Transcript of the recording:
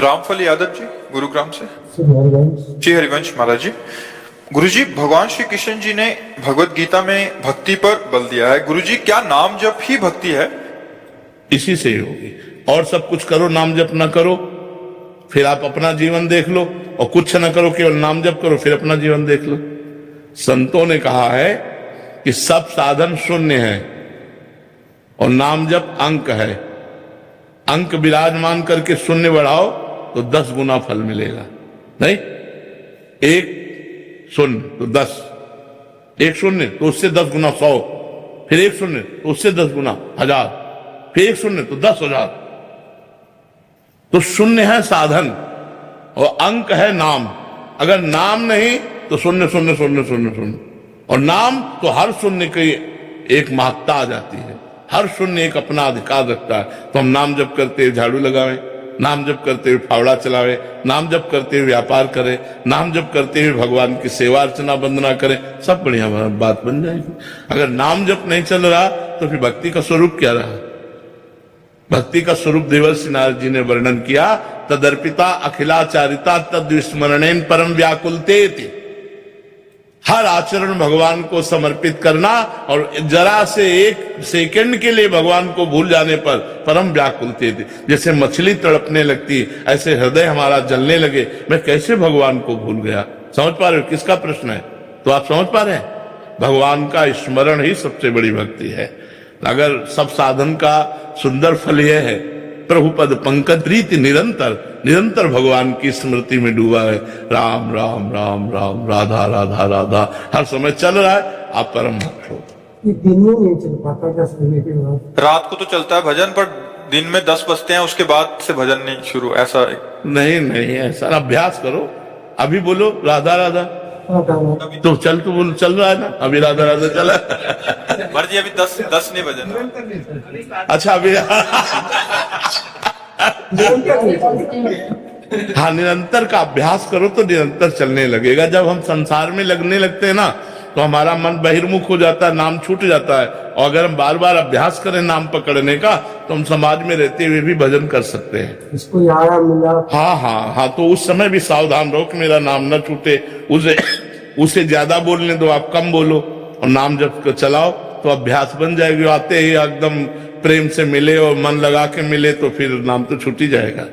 रामफल यादव जी, गुरुग्राम से। हरिवंश। जी हरिवंश महाराज जी। गुरुजी, भगवान श्री कृष्ण जी ने भगवत गीता में भक्ति पर बल दिया है। गुरुजी, क्या नाम जप ही भक्ति है? इसी से ही होगी। और सब कुछ करो, नाम जप ना करो, फिर आप अपना जीवन देख लो। और कुछ ना करो, केवल नाम जप करो, फिर अपना जीवन देख लो। संतों ने कहा है कि सब साधन शून्य है और नाम जप अंक है। अंक विराजमान करके शून्य बढ़ाओ तो 10 गुना फल मिलेगा। नहीं, 1 शून्य तो 10, 1 शून्य तो उससे 10 गुना 100, फिर 1 शून्य तो उससे 10 गुना 1000, फिर 1 शून्य तो 10,000। तो शून्य है साधन और अंक है नाम। अगर नाम नहीं तो शून्य शून्य शून्य शून्य शून्य, और नाम तो हर शून्य की एक महत्ता आ जाती है। हर शून्य एक अपना अधिकार रखता है। तो हम नाम जप करते हुए झाड़ू लगावें, नाम जप करते हुए फावड़ा चलावे, नाम जप करते हुए व्यापार करें, नाम जप करते हुए भगवान की सेवा अर्चना वंदना करें, सब बढ़िया बात बन जाएगी। अगर नाम जप नहीं चल रहा तो फिर भक्ति का स्वरूप क्या रहा? भक्ति का स्वरूप देवर्षि नारद जी ने वर्णन किया। तदर्पिता अखिलाचारिता तद विस्मरणेन परम व्याकुलते। हर आचरण भगवान को समर्पित करना और जरा से 1 सेकंड के लिए भगवान को भूल जाने पर परम व्याकुलते थे। जैसे मछली तड़पने लगती, ऐसे हृदय हमारा जलने लगे, मैं कैसे भगवान को भूल गया। समझ पा रहे हो किसका प्रश्न है? तो आप समझ पा रहे हैं, भगवान का स्मरण ही सबसे बड़ी भक्ति है। अगर सब साधन का सुंदर फल यह है, प्रभु पद पंकज प्रीति निरंतर निरंतर भगवान की स्मृति में डूबा है। राम राम राम राम, राधा राधा राधा, हर समय चल रहा है। आप परम भक्त हो। ये दिन में नहीं चल पाता 10 बजे के बाद। रात को तो चलता है भजन, पर दिन में 10 बजते हैं, उसके बाद से भजन नहीं शुरू, ऐसा? नहीं नहीं, ऐसा अभ्यास करो। अभी बोलो राधा राधा, तो चल, तो बोल चल रहा है ना, अभी राधा राधा चला। मर्जी, अभी 10 नहीं बजन। अच्छा, अभी हाँ, निरंतर का अभ्यास करो तो निरंतर चलने लगेगा। जब हम संसार में लगने लगते हैं ना तो हमारा मन बहिर्मुख हो जाता है, नाम छूट जाता है। और अगर हम बार बार अभ्यास करें नाम पकड़ने का तो हम समाज में रहते हुए भी भजन कर सकते हैं। इसको आया मिला। हाँ हाँ हाँ, तो उस समय भी सावधान रहो कि मेरा नाम न छूटे। उसे ज्यादा बोलने दो, आप कम बोलो और नाम जब चलाओ तो अभ्यास बन जाएगी। आते ही एकदम प्रेम से मिले और मन लगा के मिले तो फिर नाम तो छूट ही जाएगा।